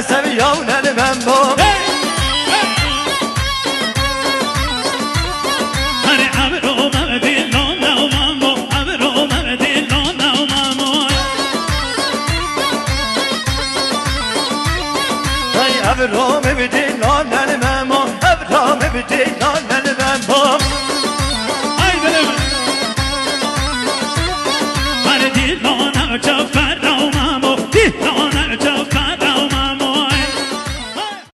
سویان المنبو ابرام بدلان المنبو ابرام بدلان المنبو ای دلم من دیلان چفن